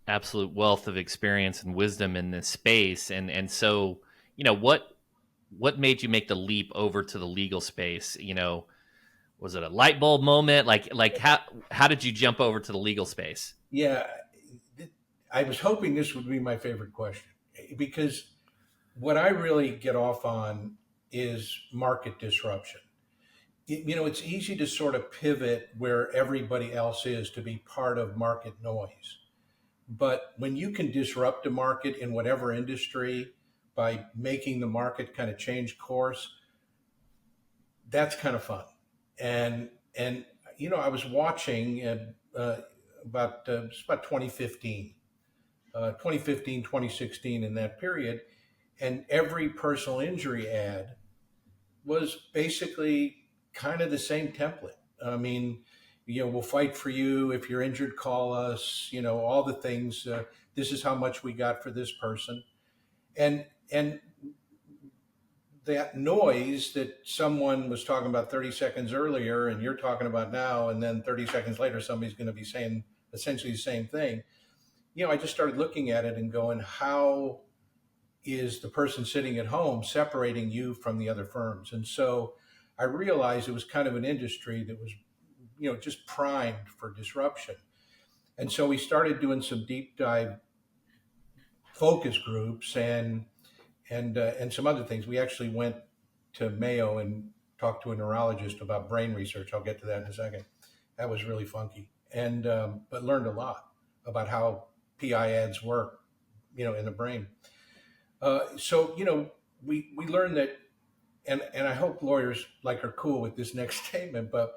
absolute wealth of experience and wisdom in this space. And so, what made you make the leap over to the legal space? Was it a light bulb moment? Like how did you jump over to the legal space? Yeah, I was hoping this would be my favorite question because what I really get off on is market disruption. It's easy to sort of pivot where everybody else is to be part of market noise. But when you can disrupt a market in whatever industry by making the market kind of change course, that's kind of fun. And I was watching it's about 2015, 2015, 2016 in that period, and every personal injury ad was basically kind of the same template. I mean, we'll fight for you. If you're injured, call us, all the things. This is how much we got for this person. And that noise that someone was talking about 30 seconds earlier and you're talking about now, and then 30 seconds later, somebody's going to be saying essentially the same thing. I just started looking at it and going, how is the person sitting at home separating you from the other firms? And so I realized it was kind of an industry that was, just primed for disruption. And so we started doing some deep dive focus groups and some other things. We actually went to Mayo and talked to a neurologist about brain research. I'll get to that in a second. That was really funky, and but learned a lot about how PI ads work, in the brain. So we learned that, and I hope lawyers are cool with this next statement. But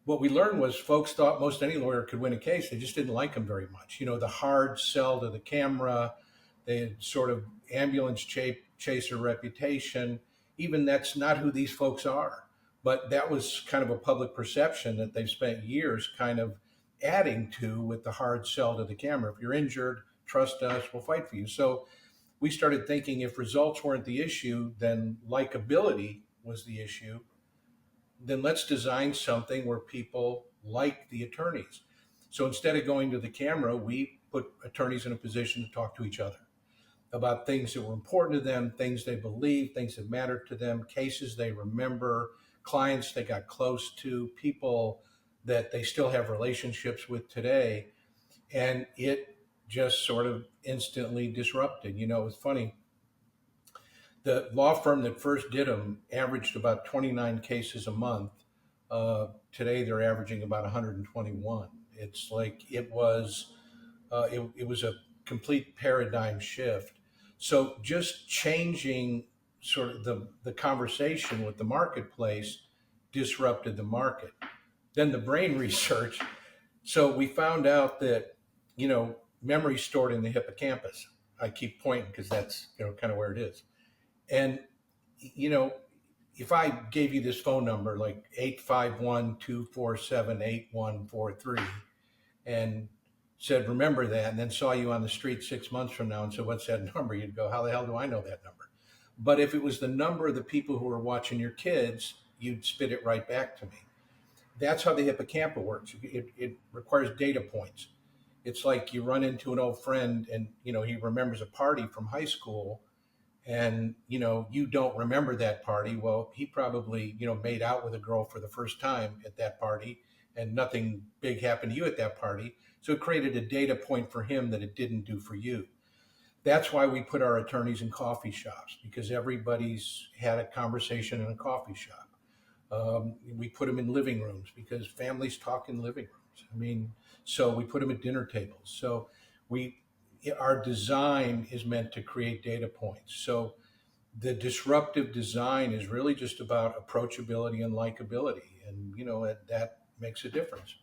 what we learned was folks thought most any lawyer could win a case. They just didn't like him very much. The hard sell to the camera, the sort of ambulance chaser reputation. Even that's not who these folks are. But that was kind of a public perception that they've spent years kind of adding to with the hard sell to the camera. If you're injured, trust us, we'll fight for you. So we started thinking if results weren't the issue, then likability was the issue. Then let's design something where people like the attorneys. So instead of going to the camera, we put attorneys in a position to talk to each other about things that were important to them, things they believe, things that mattered to them, cases they remember, clients they got close to, people that they still have relationships with today. And it just sort of instantly disrupted. It was funny. The law firm that first did them averaged about 29 cases a month. Today they're averaging about 121. It's like it was a complete paradigm shift. So just changing sort of the conversation with the marketplace disrupted the market. Then the brain research. So we found out that, memory stored in the hippocampus. I keep pointing because that's, kind of where it is. And, if I gave you this phone number, like 851-247-8143, and said, remember that, and then saw you on the street 6 months from now and said, what's that number? You'd go, how the hell do I know that number? But if it was the number of the people who are watching your kids, you'd spit it right back to me. That's how the hippocampus works. It requires data points. It's like you run into an old friend and, he remembers a party from high school and, you don't remember that party. Well, he probably, made out with a girl for the first time at that party and nothing big happened to you at that party. So it created a data point for him that it didn't do for you. That's why we put our attorneys in coffee shops, because everybody's had a conversation in a coffee shop. We put them in living rooms because families talk in living rooms. So we put them at dinner tables. So our design is meant to create data points. So the disruptive design is really just about approachability and likability. And, that makes a difference.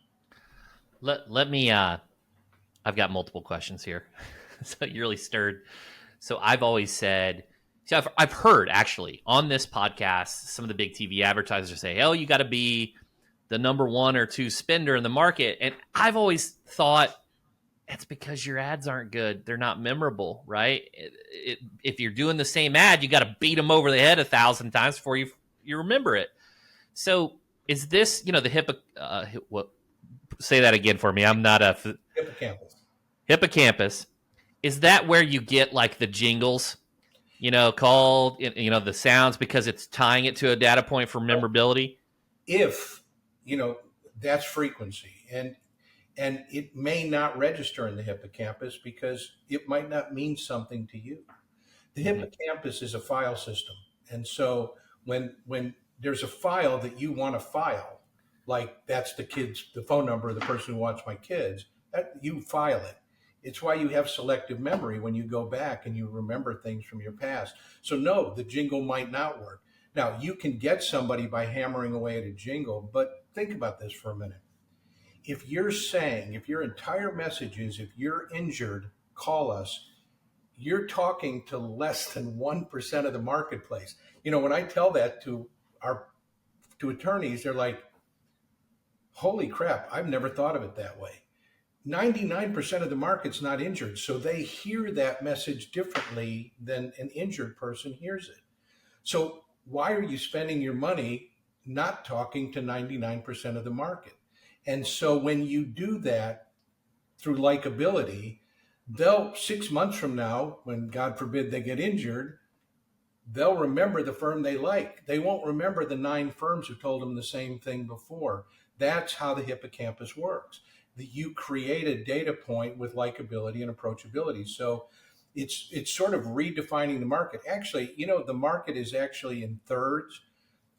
Let me I've got multiple questions here. So you really stirred. So I've always said, I've heard actually on this podcast, some of the big TV advertisers say, oh, you got to be the number one or two spender in the market. And I've always thought that's because your ads aren't good. They're not memorable, right? If you're doing the same ad, you got to beat them over the head 1,000 times before you remember it. So is this, the what? Say that again for me. I'm not a Hippocampus. hippocampus, is that where you get like the jingles, called, the sounds because it's tying it to a data point for memorability? If, you know, that's frequency. And it may not register in the hippocampus because it might not mean something to you. The Mm-hmm. hippocampus is a file system. And so when there's a file that you want to file, like that's the phone number of the person who wants my kids, that you file it. It's why you have selective memory when you go back and you remember things from your past. So no, the jingle might not work. Now you can get somebody by hammering away at a jingle, but think about this for a minute. If you're saying, if your entire message is, if you're injured, call us, you're talking to less than 1% of the marketplace. When I tell that to attorneys, they're like, holy crap, I've never thought of it that way. 99% of the market's not injured, so they hear that message differently than an injured person hears it. So why are you spending your money not talking to 99% of the market? And so when you do that through likability, they'll 6 months from now, when God forbid they get injured, they'll remember the firm they like. They won't remember the 9 firms who told them the same thing before. That's how the hippocampus works. That you create a data point with likability and approachability. So it's sort of redefining the market. Actually, the market is actually in thirds.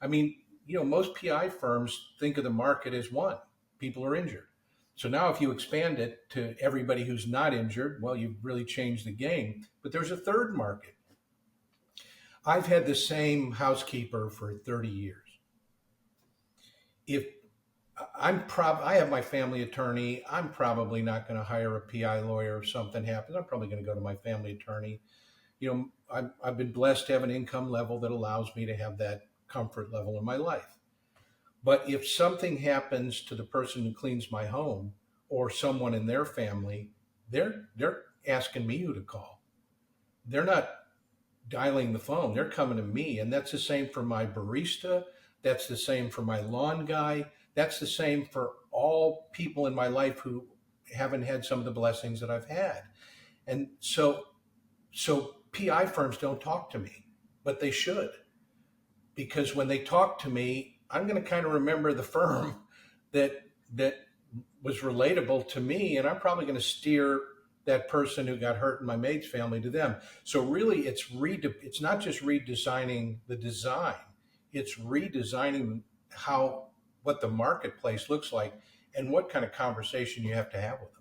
I mean, most PI firms think of the market as one. People are injured. So now if you expand it to everybody who's not injured, well, you've really changed the game. But there's a third market. I've had the same housekeeper for 30 years. If I have my family attorney, I'm probably not going to hire a PI lawyer if something happens. I'm probably going to go to my family attorney. I've been blessed to have an income level that allows me to have that comfort level in my life. But if something happens to the person who cleans my home or someone in their family, they're asking me who to call. They're not dialing the phone. They're coming to me. And that's the same for my barista. That's the same for my lawn guy. That's the same for all people in my life who haven't had some of the blessings that I've had. And so PI firms don't talk to me, but they should. Because when they talk to me, I'm going to kind of remember the firm that was relatable to me, and I'm probably going to steer that person who got hurt in my maid's family to them. So really, it's not just redesigning the design; it's redesigning what the marketplace looks like and what kind of conversation you have to have with them.